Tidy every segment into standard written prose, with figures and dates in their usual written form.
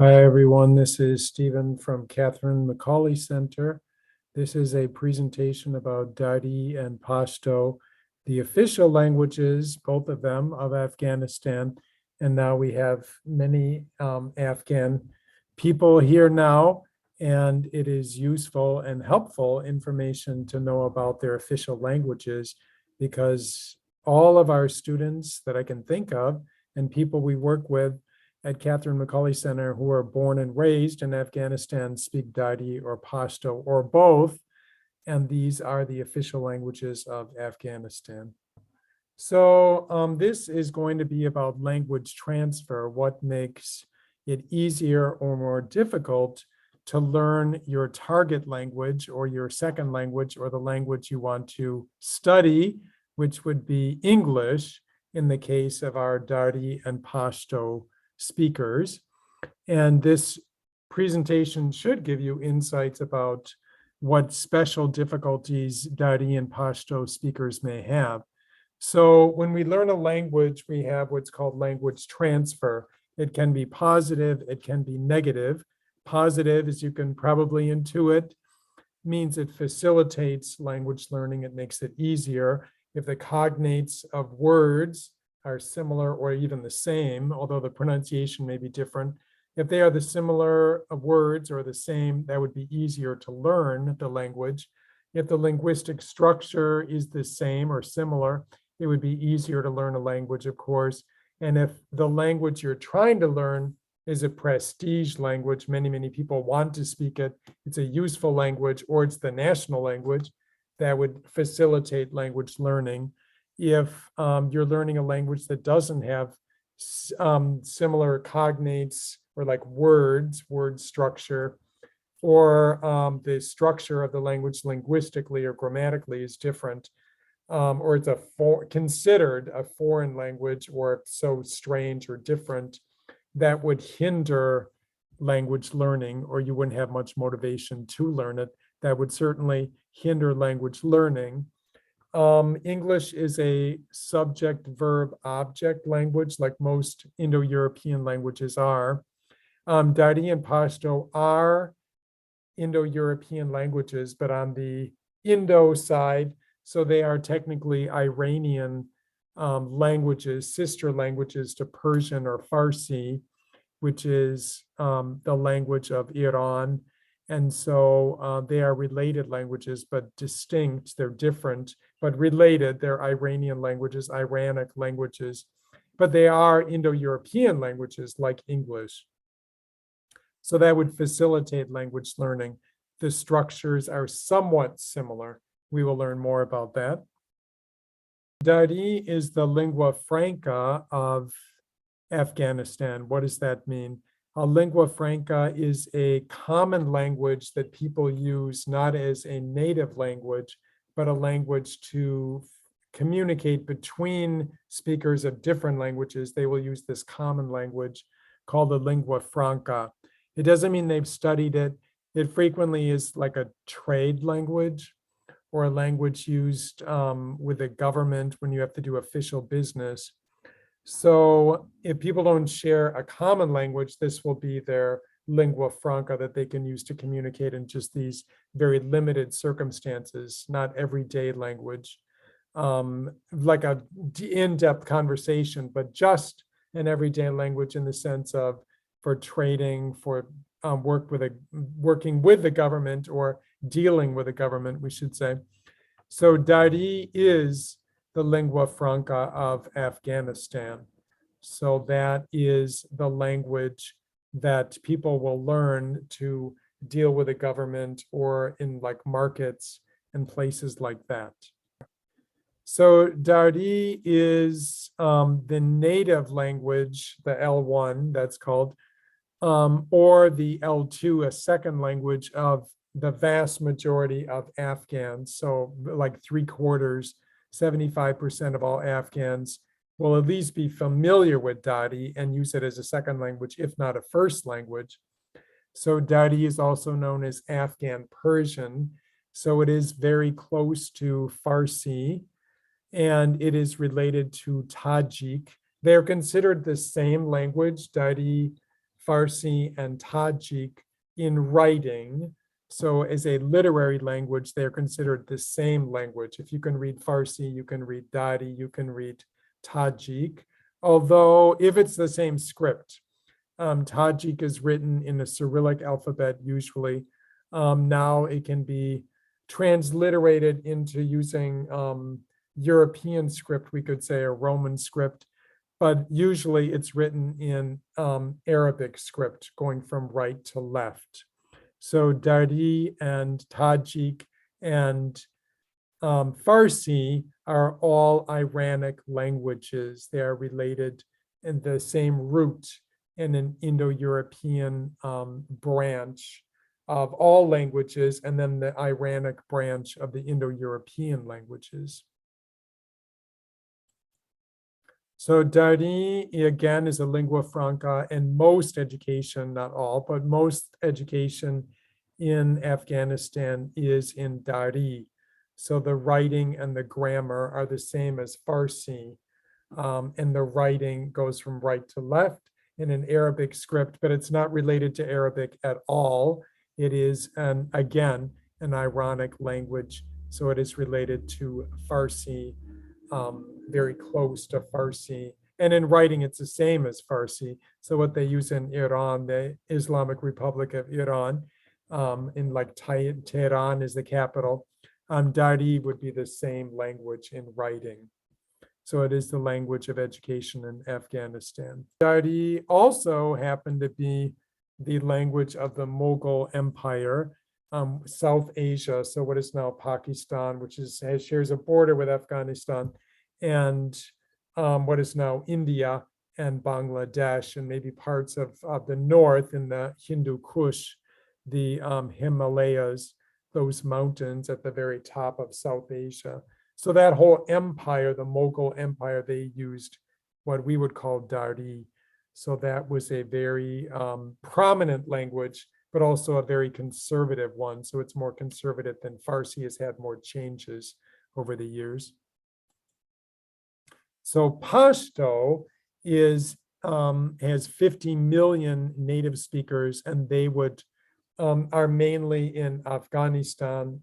Hi, everyone. This is Stephen from Catherine Macaulay Center. This is a presentation about Dari and Pashto, the official languages, both of them, of Afghanistan. And now we have many Afghan people here now, and it is useful and helpful information to know about their official languages because all of our students that I can think of and people we work with at Catherine Macaulay Center who are born and raised in Afghanistan speak Dari or Pashto or both, and these are the official languages of Afghanistan. So this is going to be about language transfer, what makes it easier or more difficult to learn your target language or your second language or the language you want to study, which would be English in the case of our Dari and Pashto speakers. And this presentation should give you insights about what special difficulties Dari and Pashto speakers may have. So when we learn a language, we have what's called language transfer. It can be positive, it can be negative. Positive, as you can probably intuit, means it facilitates language learning. It makes it easier. If the cognates of words are similar or even the same, although the pronunciation may be different, if they are the similar words or the same, that would be easier to learn the language. If the linguistic structure is the same or similar, it would be easier to learn a language, of course. And if the language you're trying to learn is a prestige language, many people want to speak it, it's a useful language, or it's the national language, that would facilitate language learning. If you're learning a language that doesn't have similar cognates or like words, word structure, or the structure of the language linguistically or grammatically is different, or it's considered a foreign language, or it's so strange or different, that would hinder language learning, or you wouldn't have much motivation to learn it. That would certainly hinder language learning. English is a subject, verb, object language, like most Indo-European languages are. Dari and Pashto are Indo-European languages, but on the Indo side, so they are technically Iranian languages, sister languages to Persian or Farsi, which is the language of Iran. And so they are related languages, but distinct. They're different, but related. They're Iranian languages, Iranic languages, but they are Indo-European languages like English. So that would facilitate language learning. The structures are somewhat similar. We will learn more about that. Dari is the lingua franca of Afghanistan. What does that mean? A lingua franca is a common language that people use not as a native language, but a language to communicate between speakers of different languages. They will use this common language called a lingua franca. It doesn't mean they've studied it. It frequently is like a trade language or a language used with the government when you have to do official business. So if people don't share a common language, this will be their lingua franca that they can use to communicate in just these very limited circumstances, not everyday language, like a in-depth conversation, but just an everyday language in the sense of for trading, for working with the government or dealing with the government, we should say. So Dari is the lingua franca of Afghanistan. So that is the language that people will learn to deal with the government or in like markets and places like that. So Dari is the native language, the L1 that's called, or the L2, a second language of the vast majority of Afghans. So like 3/4, 75% of all Afghans will at least be familiar with Dari and use it as a second language, if not a first language. So Dari is also known as Afghan Persian. So it is very close to Farsi, and it is related to Tajik. They're considered the same language. Dari Farsi and Tajik in writing. So as a literary language, they're considered the same language. If you can read Farsi, you can read Dari, you can read Tajik. Although if it's the same script, Tajik is written in the Cyrillic alphabet usually. Now it can be transliterated into using European script, we could say, a Roman script, but usually it's written in Arabic script, going from right to left. So Dari and Tajik and Farsi are all Iranic languages. They are related in the same root in an Indo-European branch of all languages, and then the Iranic branch of the Indo-European languages. So Dari, again, is a lingua franca, and most education, not all, but most education in Afghanistan is in Dari. So the writing and the grammar are the same as Farsi, and the writing goes from right to left in an Arabic script, but it's not related to Arabic at all. It is, again, an Iranic language, so it is related to Farsi, very close to Farsi. And in writing, it's the same as Farsi. So what they use in Iran, the Islamic Republic of Iran, in like Tehran is the capital, Dari would be the same language in writing. So it is the language of education in Afghanistan. Dari also happened to be the language of the Mughal Empire, South Asia, so what is now Pakistan, which shares a border with Afghanistan, and what is now India and Bangladesh, and maybe parts of the north in the Hindu Kush, the Himalayas, those mountains at the very top of South Asia. So that whole empire, the Mughal Empire, they used what we would call Dari. So that was a very prominent language, but also a very conservative one. So it's more conservative than Farsi, has had more changes over the years. So Pashto has 50 million native speakers, and they are mainly in Afghanistan,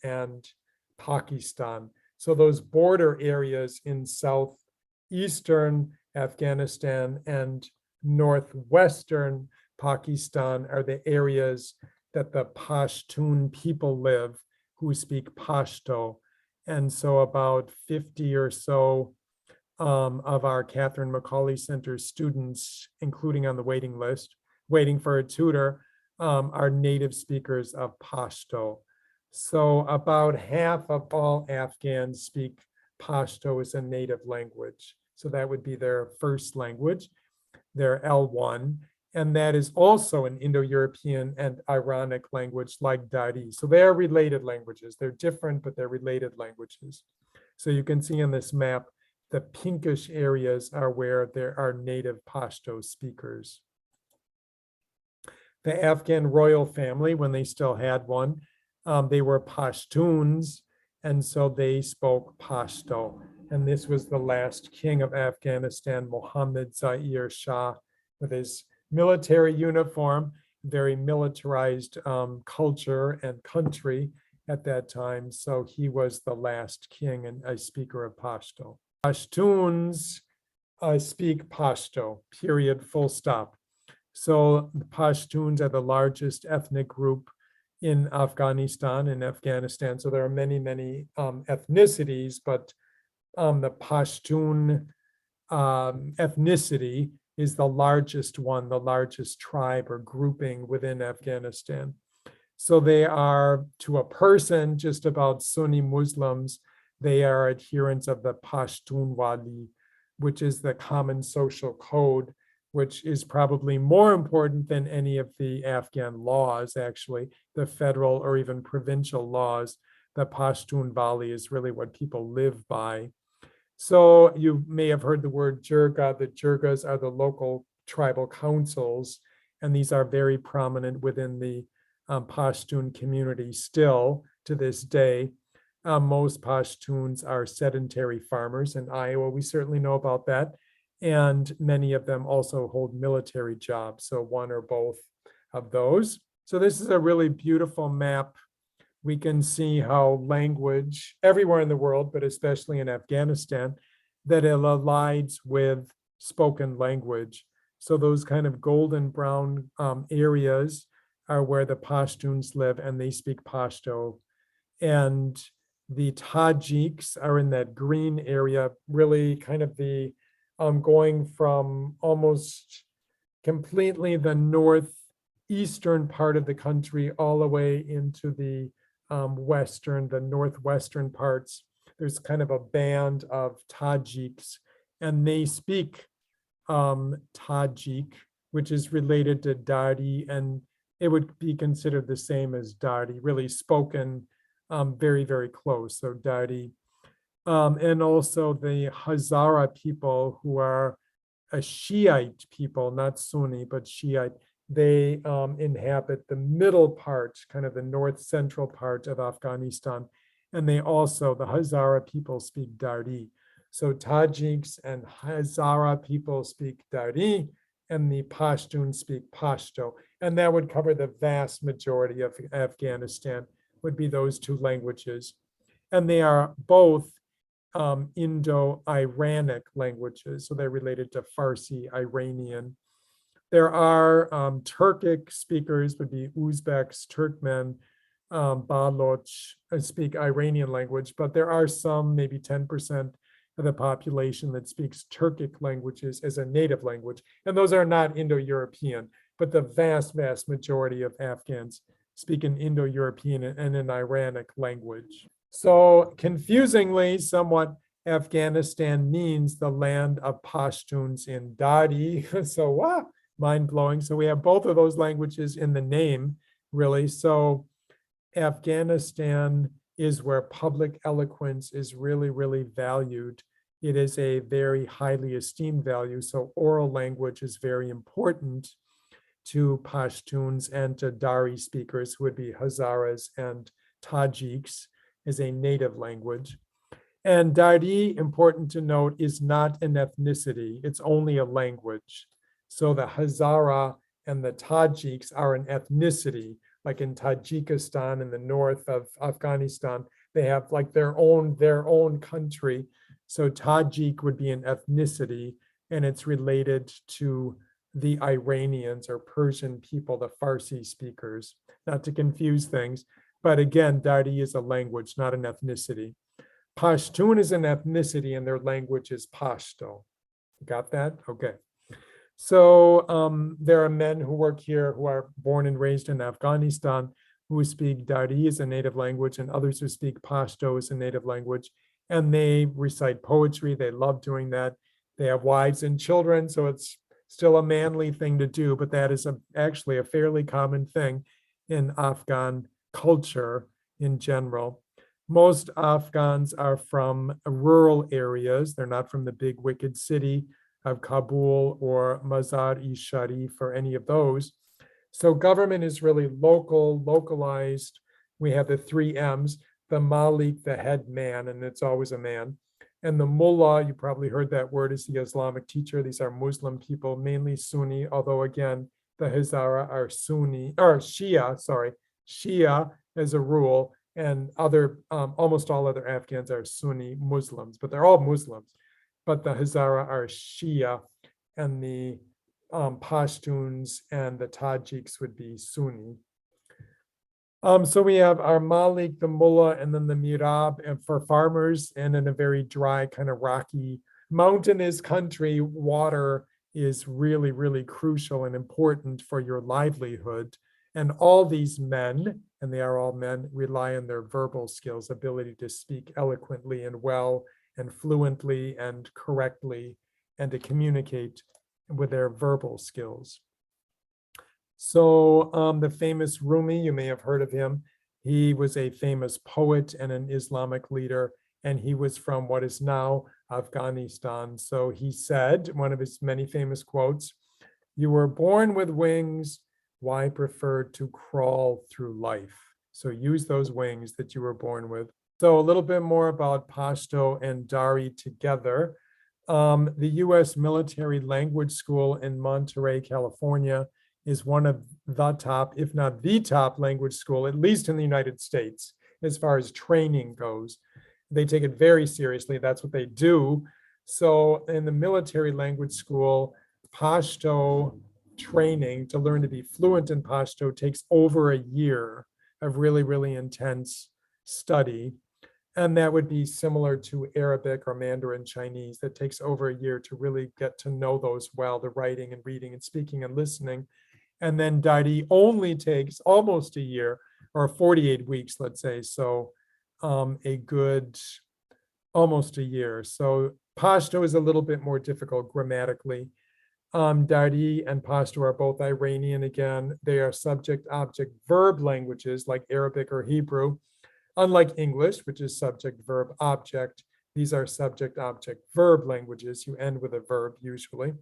and Pakistan. So those border areas in southeastern Afghanistan and northwestern Pakistan are the areas that the Pashtun people live, who speak Pashto. And so about 50 or so of our Catherine McCauley Center students, including on the waiting list, waiting for a tutor, are native speakers of Pashto. So about half of all Afghans speak Pashto as a native language. So that would be their first language, their L1. And that is also an Indo-European and Iranic language like Dari. So they are related languages. They're different, but they're related languages. So you can see on this map, the pinkish areas are where there are native Pashto speakers. The Afghan royal family, when they still had one, they were Pashtuns, and so they spoke Pashto. And this was the last king of Afghanistan, Mohammed Zahir Shah, with his military uniform, very militarized culture and country at that time. So he was the last king and a speaker of Pashto. Pashtuns speak Pashto, period, full stop. So the Pashtuns are the largest ethnic group in Afghanistan and Afghanistan. So there are many, many ethnicities, but the Pashtun ethnicity is the largest one, the largest tribe or grouping within Afghanistan. So they are, to a person, just about Sunni Muslims. They are adherents of the Pashtunwali, which is the common social code, which is probably more important than any of the Afghan laws, actually, the federal or even provincial laws. The Pashtunwali is really what people live by. So you may have heard the word jirga. The jirgas are the local tribal councils, and these are very prominent within the Pashtun community still to this day. Most Pashtuns are sedentary farmers in Iowa. We certainly know about that. and many of them also hold military jobs, so one or both of those. So this is a really beautiful map. We can see how language everywhere in the world, but especially in Afghanistan, that it aligns with spoken language. So those kind of golden brown areas are where the Pashtuns live, and they speak Pashto. And the Tajiks are in that green area, really kind of the going from almost completely the northeastern part of the country all the way into the the northwestern parts. There's kind of a band of Tajiks, and they speak Tajik, which is related to Dari, and it would be considered the same as Dari, really spoken very, very close. So Dari. And also the Hazara people, who are a Shiite people, not Sunni, but Shiite. They inhabit the middle part, kind of the north central part of Afghanistan. And they also, the Hazara people speak Dari. So Tajiks and Hazara people speak Dari, and the Pashtuns speak Pashto. And that would cover the vast majority of Afghanistan, would be those two languages. And they are both Indo-Iranic languages, so they're related to Farsi, Iranian. There are Turkic speakers, would be Uzbeks, Turkmen, Baloch, speak Iranian language, but there are some, maybe 10% of the population that speaks Turkic languages as a native language, and those are not Indo-European, but the vast, vast majority of Afghans speak an Indo-European and an Iranic language. So confusingly, somewhat, Afghanistan means the land of Pashtuns in Dari. So wow, mind-blowing. So we have both of those languages in the name, really. So Afghanistan is where public eloquence is really, really valued. It is a very highly esteemed value. So oral language is very important to Pashtuns and to Dari speakers, who would be Hazaras and Tajiks, as a native language. And Dari, important to note, is not an ethnicity. It's only a language. So the Hazara and the Tajiks are an ethnicity, like in Tajikistan in the north of Afghanistan. They have like their own country. So Tajik would be an ethnicity, and it's related to the Iranians or Persian people, the Farsi speakers, not to confuse things. But again, Dari is a language, not an ethnicity. Pashtun is an ethnicity, and their language is Pashto. Got that? Okay. So there are men who work here who are born and raised in Afghanistan who speak Dari as a native language, and others who speak Pashto as a native language. And they recite poetry. They love doing that. They have wives and children, so it's still a manly thing to do, but that is actually a fairly common thing in Afghan culture in general. Most Afghans are from rural areas. They're not from the big wicked city of Kabul or Mazar-e-Sharif or any of those. So government is really localized. We have the 3 M's, the Malik, the head man, and it's always a man. And the mullah, you probably heard that word, is the Islamic teacher. These are Muslim people, mainly Sunni, although again, the Hazara are Sunni, or Shia as a rule, and almost all other Afghans are Sunni Muslims, but they're all Muslims. But the Hazara are Shia, and the Pashtuns and the Tajiks would be Sunni. So we have our Malik, the mullah, and then the mirab, and for farmers, and in a very dry, kind of rocky, mountainous country, water is really, really crucial and important for your livelihood. And all these men, and they are all men, rely on their verbal skills, ability to speak eloquently and well and fluently and correctly, and to communicate with their verbal skills. So the famous Rumi, you may have heard of him. He was a famous poet and an Islamic leader, and he was from what is now Afghanistan. So he said, one of his many famous quotes, "You were born with wings, why prefer to crawl through life?" So use those wings that you were born with. So a little bit more about Pashto and Dari together. The U.S. Military Language School in Monterey, California, is one of the top, if not the top language school, at least in the United States, as far as training goes. They take it very seriously. That's what they do. So in the military language school, Pashto training to learn to be fluent in Pashto takes over a year of really, really intense study. And that would be similar to Arabic or Mandarin Chinese. That takes over a year to really get to know those well, the writing and reading and speaking and listening. And then Dari only takes almost a year, or 48 weeks, let's say. So a good almost a year. So Pashto is a little bit more difficult grammatically. Dari and Pashto are both Iranian again. They are subject, object, verb languages like Arabic or Hebrew. Unlike English, which is subject, verb, object, these are subject, object, verb languages. You end with a verb usually.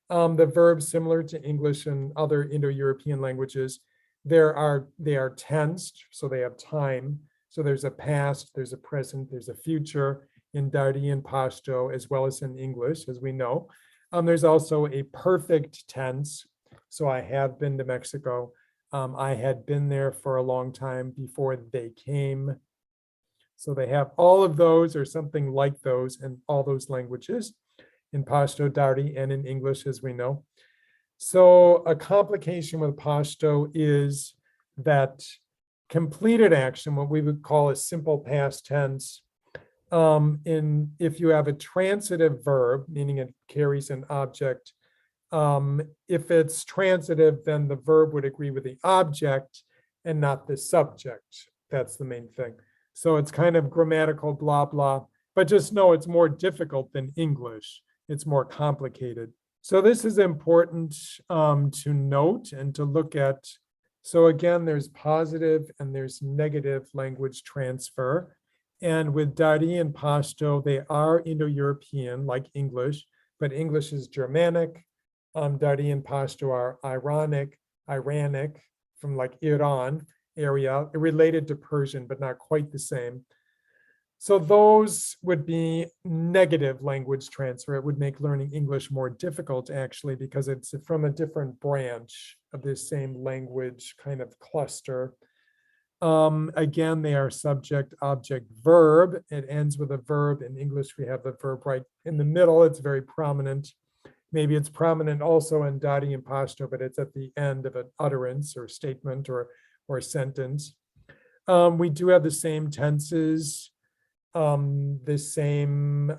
The verbs similar to English and other Indo-European languages, they are tensed, so they have time. So there's a past, there's a present, there's a future in Dari and Pashto, as well as in English, as we know. There's also a perfect tense. So I have been to Mexico. I had been there for a long time before they came. So they have all of those or something like those in all those languages, in Pashto, Dari, and in English, as we know. So a complication with Pashto is that completed action, what we would call a simple past tense, if you have a transitive verb, meaning it carries an object, if it's transitive, then the verb would agree with the object and not the subject. That's the main thing. So it's kind of grammatical blah, blah, but just know it's more difficult than English. It's more complicated. So this is important to note and to look at. So again, there's positive and there's negative language transfer. And with Dari and Pashto, they are Indo-European like English, but English is Germanic. Dari and Pashto are Iranic from like Iran area, related to Persian, but not quite the same. So those would be negative language transfer. It would make learning English more difficult, actually, because it's from a different branch of this same language kind of cluster. Again, they are subject, object, verb. It ends with a verb. In English, we have the verb right in the middle. It's very prominent. Maybe it's prominent also in Dari and Pashto, but it's at the end of an utterance or statement or sentence. We do have the same tenses, the same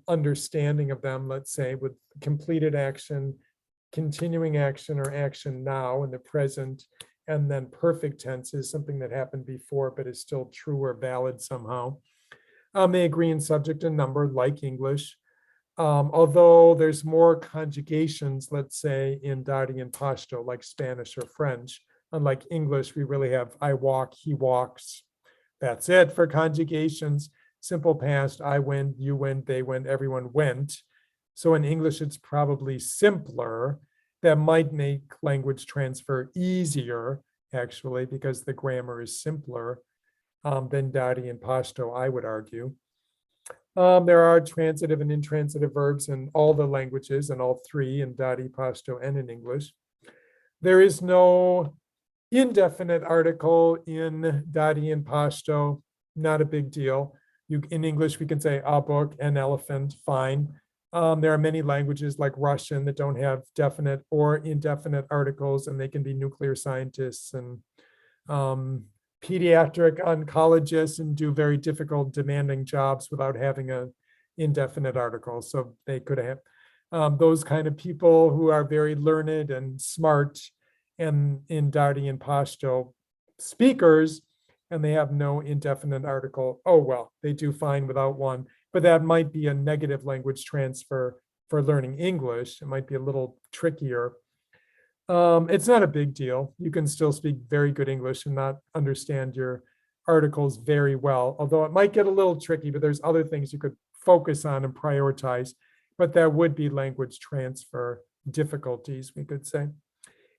understanding of them, let's say, with completed action, continuing action or action now in the present, and then perfect tense is something that happened before but is still true or valid somehow. They agree in subject and number like English. Although there's more conjugations, let's say, in Dari and Pashto, like Spanish or French. Unlike English, we really have I walk, he walks. That's it for conjugations. Simple past, I went, you went, they went, everyone went. So in English, it's probably simpler. That might make language transfer easier, actually, because the grammar is simpler than Dari and Pashto, I would argue. There are transitive and intransitive verbs in all the languages, and all three, in Dari, Pashto, and in English. There is no indefinite article in Dari and Pashto, not a big deal. In English, we can say a book, an elephant, fine. There are many languages like Russian that don't have definite or indefinite articles, and they can be nuclear scientists and pediatric oncologists and do very difficult, demanding jobs without having an indefinite article. So they could have those kind of people who are very learned and smart, and in Dari and Pashto speakers, and they have no indefinite article. Oh, well, they do fine without one, but that might be a negative language transfer for learning English. It might be a little trickier. It's not a big deal. You can still speak very good English and not understand your articles very well, although it might get a little tricky, but there's other things you could focus on and prioritize, but there would be language transfer difficulties, we could say.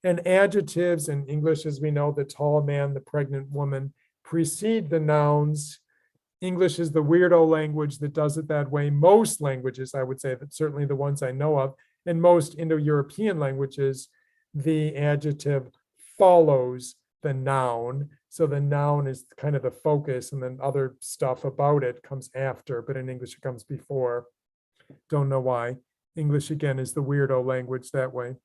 And adjectives in English, as we know, the tall man, the pregnant woman, precede the nouns English is the weirdo language that does it that way. Most languages, I would say, that certainly the ones I know of, and most Indo-European languages, the adjective follows the noun. So the noun is kind of the focus, and then other stuff about it comes after, but in English it comes before. Don't know why. English, again, is the weirdo language that way.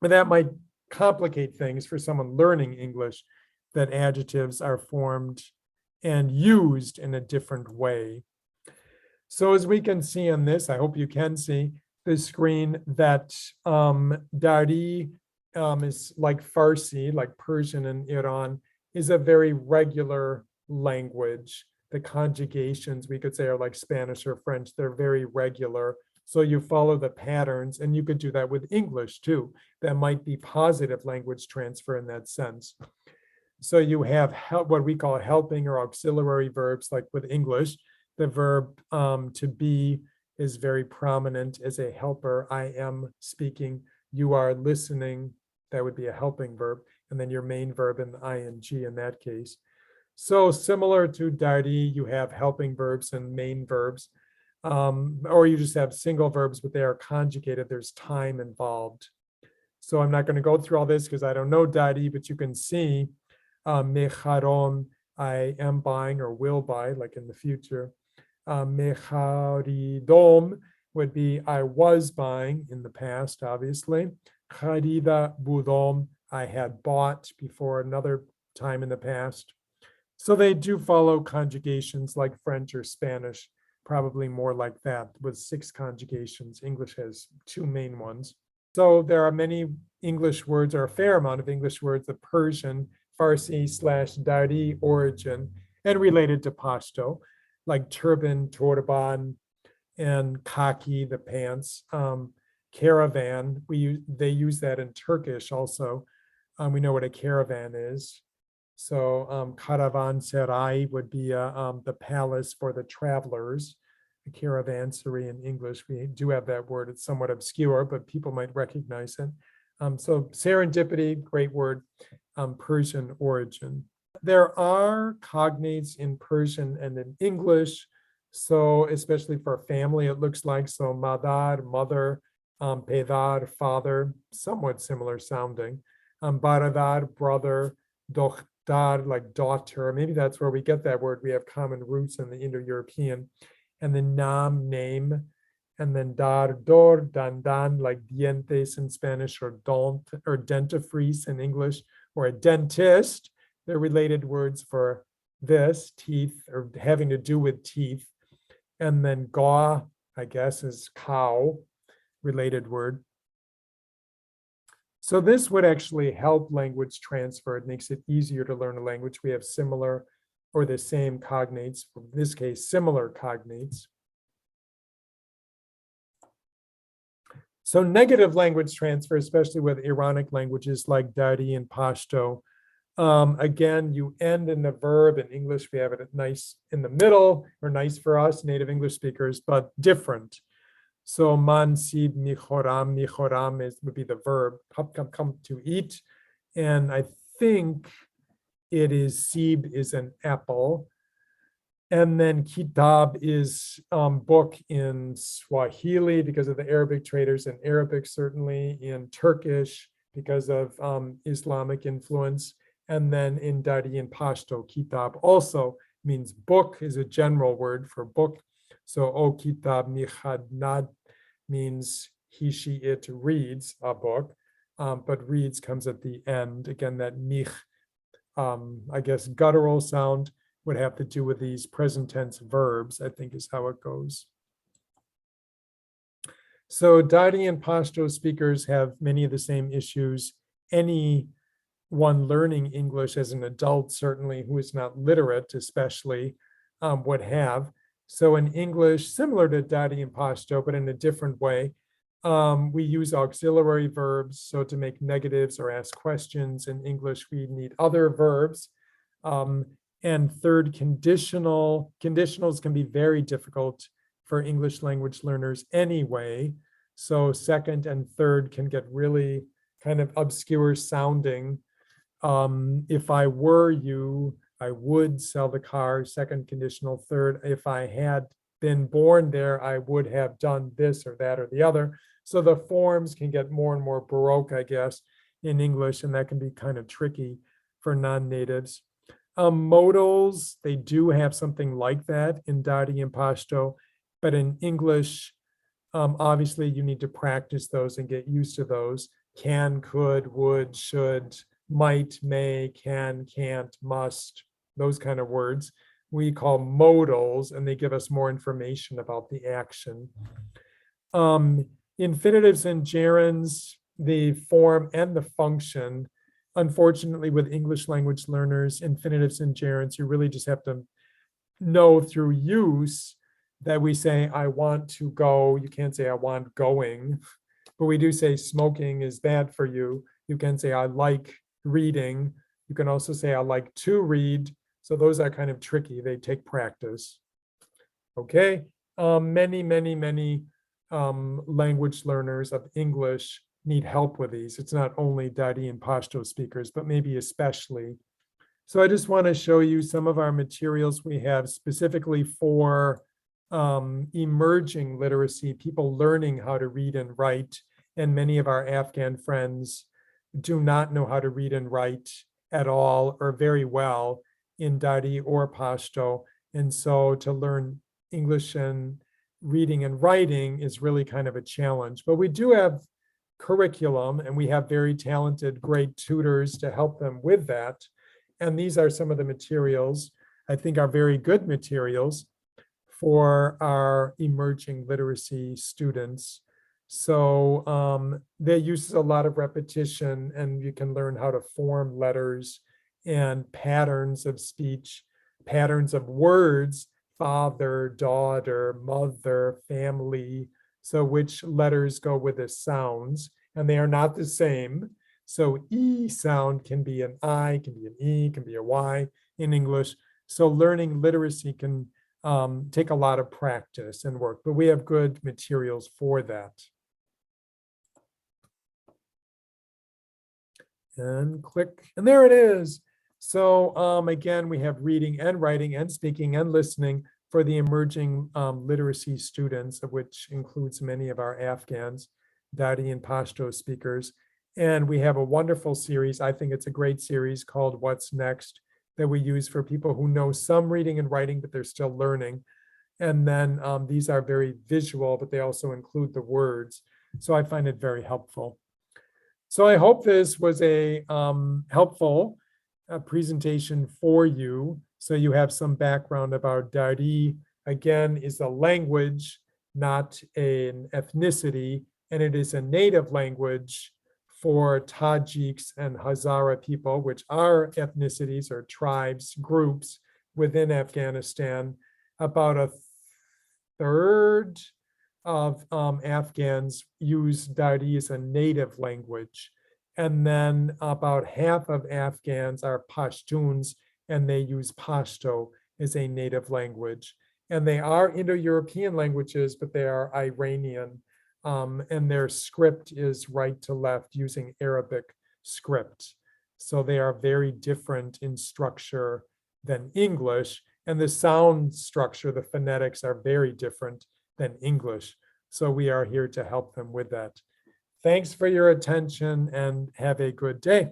But that might complicate things for someone learning English, that adjectives are formed and used in a different way. So as we can see on this, I hope you can see the screen, that Dari is like Farsi, like Persian in Iran, is a very regular language. The conjugations, we could say, are like Spanish or French. They're very regular. So you follow the patterns, and you could do that with English too. That might be positive language transfer in that sense. So you have what we call helping or auxiliary verbs, like with English. The verb to be is very prominent as a helper. I am speaking, you are listening. That would be a helping verb. And then your main verb in the ing in that case. So similar to Dari, you have helping verbs and main verbs. Or you just have single verbs, but they are conjugated. There's time involved. So I'm not going to go through all this because I don't know Dari, but you can see mecharon, I am buying or will buy, like in the future. Mecharidom would be I was buying in the past, obviously. Charida budom, I had bought before another time in the past. So they do follow conjugations like French or Spanish, probably more like that with 6 conjugations. English has 2 main ones. So there are many English words, or a fair amount of English words of Persian, Farsi/Dari origin and related to Pashto, like turban, torban, and khaki, the pants. Caravan, they use that in Turkish also. We know what a caravan is. So caravanserai would be the palace for the travelers. A caravanserai in English, we do have that word. It's somewhat obscure, but people might recognize it. So serendipity, great word, Persian origin. There are cognates in Persian and in English. So especially for family, it looks like, so madar, mother, pedar, father, somewhat similar sounding. Baradar, brother, dochtar, like daughter. Maybe that's where we get that word. We have common roots in the Indo-European. And then nam, name, and then dar, dor, dandan, like dientes in Spanish, or dent, or dentifrice in English, or a dentist. They're related words for this, teeth, or having to do with teeth. And then gaw, I guess, is cow, related word. So this would actually help language transfer. It makes it easier to learn a language. We have similar or the same cognates, in this case, similar cognates. So negative language transfer, especially with Iranic languages like Dari and Pashto. Again, you end in the verb. In English, we have it nice in the middle, or nice for us, native English speakers, but different. So man sib michoram, would be the verb, come to eat. And I think it is sib is an apple. And then kitab is book in Swahili because of the Arabic traders, in Arabic certainly, in Turkish because of Islamic influence. And then in Dari and Pashto, kitab also means book, is a general word for book. So o kitab michadnad means he, she, it reads a book, but reads comes at the end. Again, that mich, I guess guttural sound would have to do with these present tense verbs, I think is how it goes. So Dari and Pashto speakers have many of the same issues. Anyone learning English as an adult, certainly, who is not literate especially, would have. So in English, similar to Dari and Pashto, but in a different way, we use auxiliary verbs. So to make negatives or ask questions in English, we need other verbs. And third, conditionals can be very difficult for English language learners anyway. So second and third can get really kind of obscure sounding. If I were you, I would sell the car. Second conditional. Third, if I had been born there, I would have done this or that or the other. So the forms can get more and more Baroque, I guess, in English, and that can be kind of tricky for non-natives. Modals, they do have something like that in Dari and Pashto, but in English, obviously you need to practice those and get used to those. Can, could, would, should, might, may, can, can't, must, those kind of words we call modals, and they give us more information about the action. Infinitives and gerunds, the form and the function. Unfortunately, with English language learners, infinitives and gerunds, you really just have to know through use that we say, I want to go. You can't say, I want going, but we do say smoking is bad for you. You can say, I like reading. You can also say, I like to read. So those are kind of tricky. They take practice. Okay. Many language learners of English need help with these. It's not only Dari and Pashto speakers, but maybe especially. So I just want to show you some of our materials we have specifically for emerging literacy, people learning how to read and write. And many of our Afghan friends do not know how to read and write at all or very well in Dari or Pashto. And so to learn English and reading and writing is really kind of a challenge. But we do have curriculum, and we have very talented, great tutors to help them with that. And these are some of the materials I think are very good materials for our emerging literacy students. So they use a lot of repetition, and you can learn how to form letters and patterns of speech, patterns of words, father, daughter, mother, family. So which letters go with the sounds, and they are not the same. So E sound can be an I, can be an E, can be a Y in English. So learning literacy can take a lot of practice and work, but we have good materials for that. And click, and there it is. So again, we have reading and writing and speaking and listening for the emerging literacy students, of which includes many of our Afghans, Dari and Pashto speakers. And we have a wonderful series. I think it's a great series called What's Next that we use for people who know some reading and writing, but they're still learning. And then these are very visual, but they also include the words. So I find it very helpful. So I hope this was a helpful presentation for you. So you have some background about Dari. Again, is a language, not an ethnicity, and it is a native language for Tajiks and Hazara people, which are ethnicities or tribes, groups within Afghanistan. About a third of Afghans use Dari as a native language. And then about half of Afghans are Pashtuns, and they use Pashto as a native language. And they are Indo-European languages, but they are Iranian. And their script is right to left using Arabic script. So they are very different in structure than English. And the sound structure, the phonetics are very different than English. So we are here to help them with that. Thanks for your attention and have a good day.